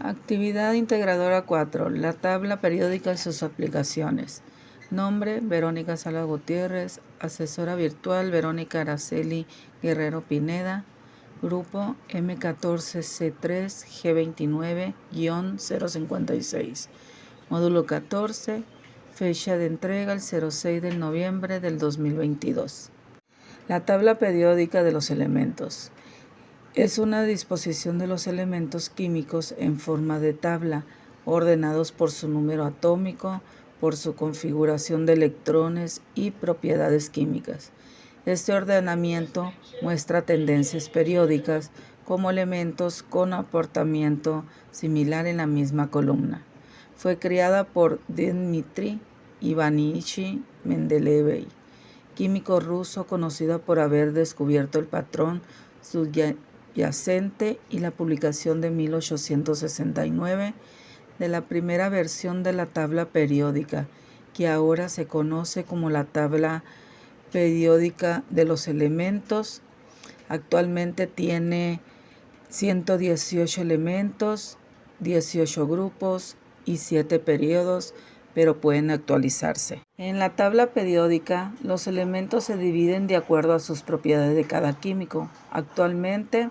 Actividad integradora 4. La tabla periódica y sus aplicaciones. Nombre: Verónica Salas Gutiérrez. Asesora virtual: Verónica Araceli Guerrero Pineda. Grupo: M14C3G29-056. Módulo 14. Fecha de entrega: el 06 de noviembre del 2022. La tabla periódica de los elementos. Es una disposición de los elementos químicos en forma de tabla, ordenados por su número atómico, por su configuración de electrones y propiedades químicas. Este ordenamiento muestra tendencias periódicas como elementos con comportamiento similar en la misma columna. Fue creada por Dmitri Ivanovich Mendeleev, químico ruso conocido por haber descubierto el patrón subyacente y la publicación de 1869 de la primera versión de la tabla periódica, que ahora se conoce como la tabla periódica de los elementos. Actualmente tiene 118 elementos, 18 grupos y 7 periodos, pero pueden actualizarse. En la tabla periódica, los elementos se dividen de acuerdo a sus propiedades de cada químico. Actualmente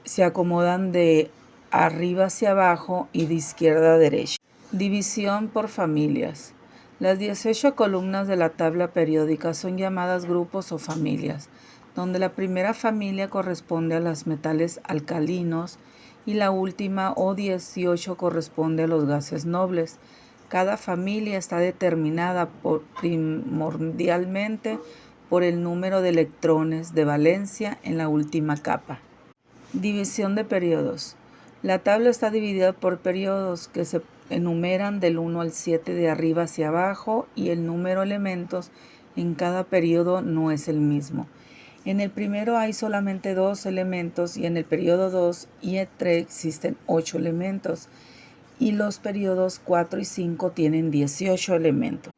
se acomodan de arriba hacia abajo y de izquierda a derecha. División por familias. Las 18 columnas de la tabla periódica son llamadas grupos o familias, donde la primera familia corresponde a los metales alcalinos y la última o 18 corresponde a los gases nobles. Cada familia está determinada primordialmente por el número de electrones de valencia en la última capa. División de periodos. La tabla está dividida por periodos que se enumeran del 1 al 7 de arriba hacia abajo, y el número de elementos en cada periodo no es el mismo. En el primero hay solamente 2 elementos y en el periodo 2 y 3 existen 8 elementos, y los periodos 4 y 5 tienen 18 elementos.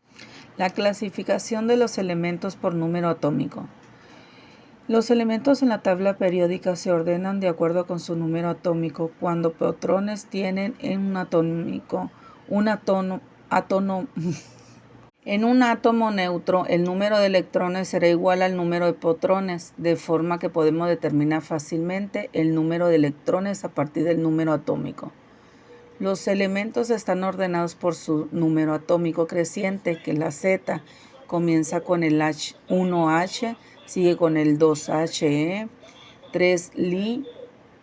La clasificación de los elementos por número atómico. Los elementos en la tabla periódica se ordenan de acuerdo con su número atómico. Cuando protones tienen en un átomo neutro, el número de electrones será igual al número de protones, de forma que podemos determinar fácilmente el número de electrones a partir del número atómico. Los elementos están ordenados por su número atómico creciente, que es la Z. Comienza con el 1H, sigue con el 2He, 3Li,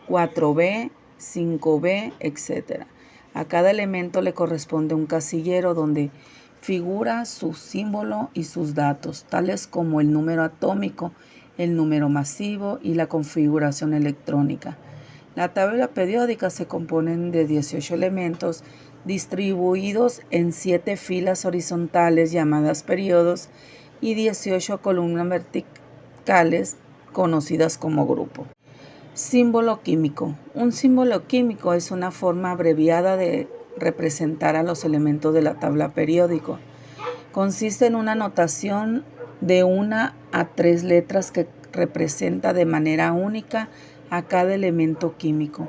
4B, 5B, etc. A cada elemento le corresponde un casillero donde figura su símbolo y sus datos, tales como el número atómico, el número masivo y la configuración electrónica. La tabla periódica se compone de 18 elementos distribuidos en 7 filas horizontales llamadas periodos y 18 columnas verticales conocidas como grupo. Símbolo químico. Un símbolo químico es una forma abreviada de representar a los elementos de la tabla periódica. Consiste en una notación de 1 a 3 letras que representa de manera única a cada elemento químico,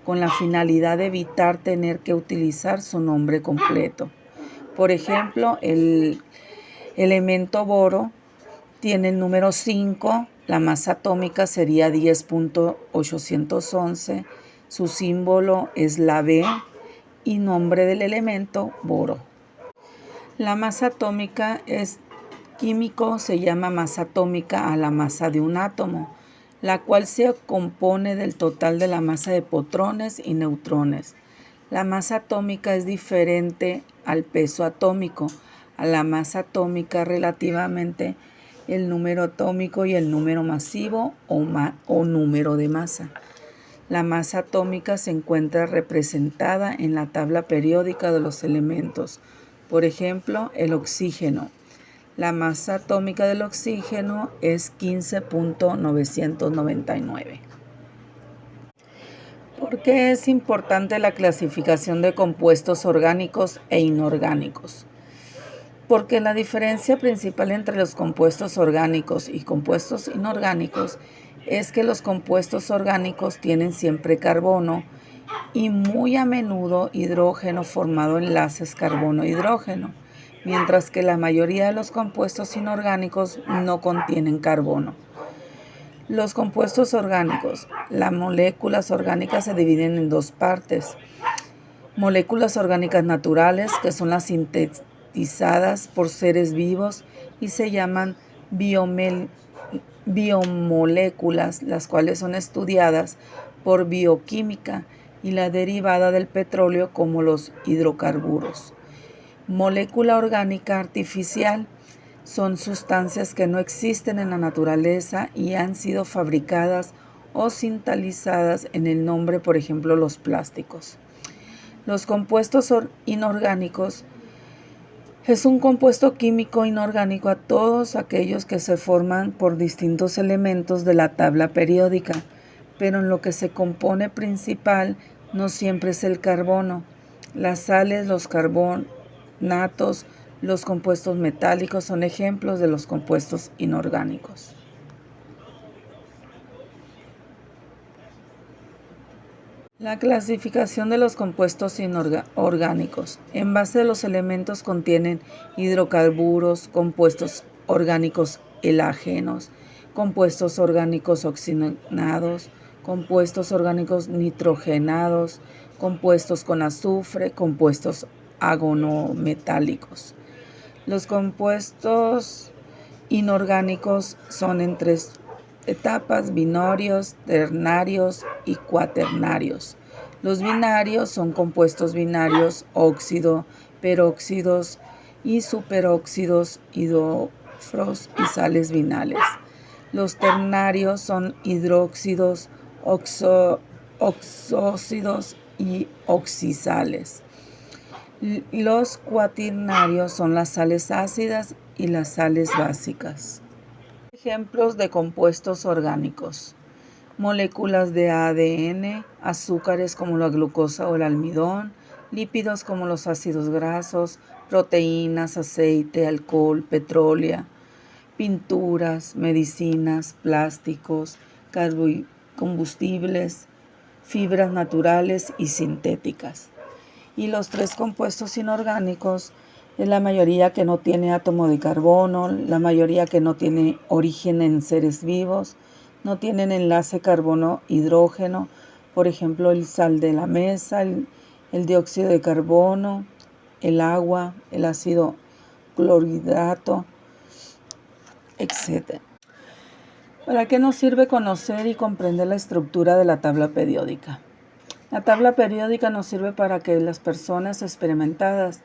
con la finalidad de evitar tener que utilizar su nombre completo. Por ejemplo, el elemento boro tiene el número 5, la masa atómica sería 10.811, su símbolo es la B y nombre del elemento boro. La masa atómica químico se llama masa atómica a la masa de un átomo, la cual se compone del total de la masa de protones y neutrones. La masa atómica es diferente al peso atómico, a la masa atómica relativamente el número atómico y el número masivo o número de masa. La masa atómica se encuentra representada en la tabla periódica de los elementos. Por ejemplo, el oxígeno. La masa atómica del oxígeno es 15.999. ¿Por qué es importante la clasificación de compuestos orgánicos e inorgánicos? Porque la diferencia principal entre los compuestos orgánicos y compuestos inorgánicos es que los compuestos orgánicos tienen siempre carbono y muy a menudo hidrógeno formado enlaces carbono-hidrógeno, mientras que la mayoría de los compuestos inorgánicos no contienen carbono. Los compuestos orgánicos. Las moléculas orgánicas se dividen en dos partes. Moléculas orgánicas naturales, que son las sintetizadas por seres vivos y se llaman biomoléculas, las cuales son estudiadas por bioquímica, y la derivada del petróleo como los hidrocarburos. Molécula orgánica artificial son sustancias que no existen en la naturaleza y han sido fabricadas o sintetizadas en el nombre, por ejemplo, los plásticos. Los compuestos inorgánicos es un compuesto químico inorgánico a todos aquellos que se forman por distintos elementos de la tabla periódica, pero en lo que se compone principal no siempre es el carbono. Las sales, los carbonatos, los compuestos metálicos son ejemplos de los compuestos inorgánicos. La clasificación de los compuestos inorgánicos. En base a los elementos contienen hidrocarburos, compuestos orgánicos halógenos, compuestos orgánicos oxigenados, compuestos orgánicos nitrogenados, compuestos con azufre, compuestos agonometálicos. Los compuestos inorgánicos son en tres etapas: binarios, ternarios y cuaternarios. Los binarios son compuestos binarios, óxido, peróxidos y superóxidos, hidróxidos y sales binales. Los ternarios son hidróxidos, oxóxidos y oxisales. Los cuaternarios son las sales ácidas y las sales básicas. Ejemplos de compuestos orgánicos: moléculas de ADN, azúcares como la glucosa o el almidón, lípidos como los ácidos grasos, proteínas, aceite, alcohol, petróleo, pinturas, medicinas, plásticos, combustibles, fibras naturales y sintéticas. Y los tres compuestos inorgánicos es la mayoría que no tiene átomo de carbono, la mayoría que no tiene origen en seres vivos, no tienen enlace carbono-hidrógeno, por ejemplo el sal de la mesa, el dióxido de carbono, el agua, el ácido clorhidrato, etc. ¿Para qué nos sirve conocer y comprender la estructura de la tabla periódica? La tabla periódica nos sirve para que las personas experimentadas,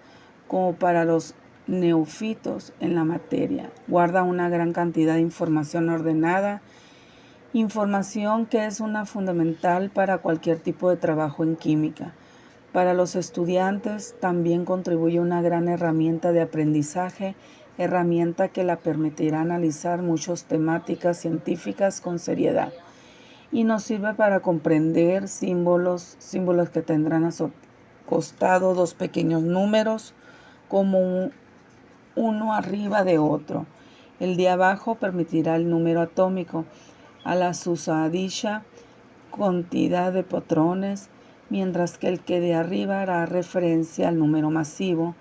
como para los neófitos en la materia, guarda una gran cantidad de información ordenada, información que es una fundamental para cualquier tipo de trabajo en química. Para los estudiantes también contribuye una gran herramienta de aprendizaje, herramienta que la permitirá analizar muchas temáticas científicas con seriedad, y nos sirve para comprender símbolos que tendrán a su costado dos pequeños números como uno arriba de otro. El de abajo permitirá el número atómico, a la susadicha cantidad de protones, mientras que el que de arriba hará referencia al número masivo,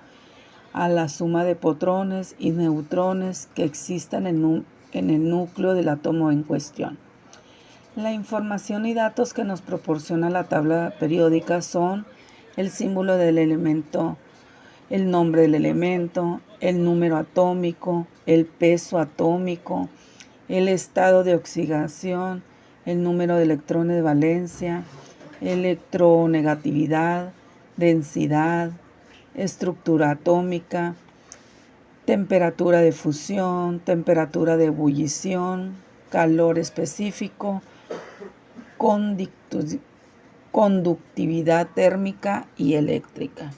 a la suma de protones y neutrones que existan en el núcleo del átomo en cuestión. La información y datos que nos proporciona la tabla periódica son el símbolo del elemento, el nombre del elemento, el número atómico, el peso atómico, el estado de oxidación, el número de electrones de valencia, electronegatividad, densidad, estructura atómica, temperatura de fusión, temperatura de ebullición, calor específico, conductividad térmica y eléctrica.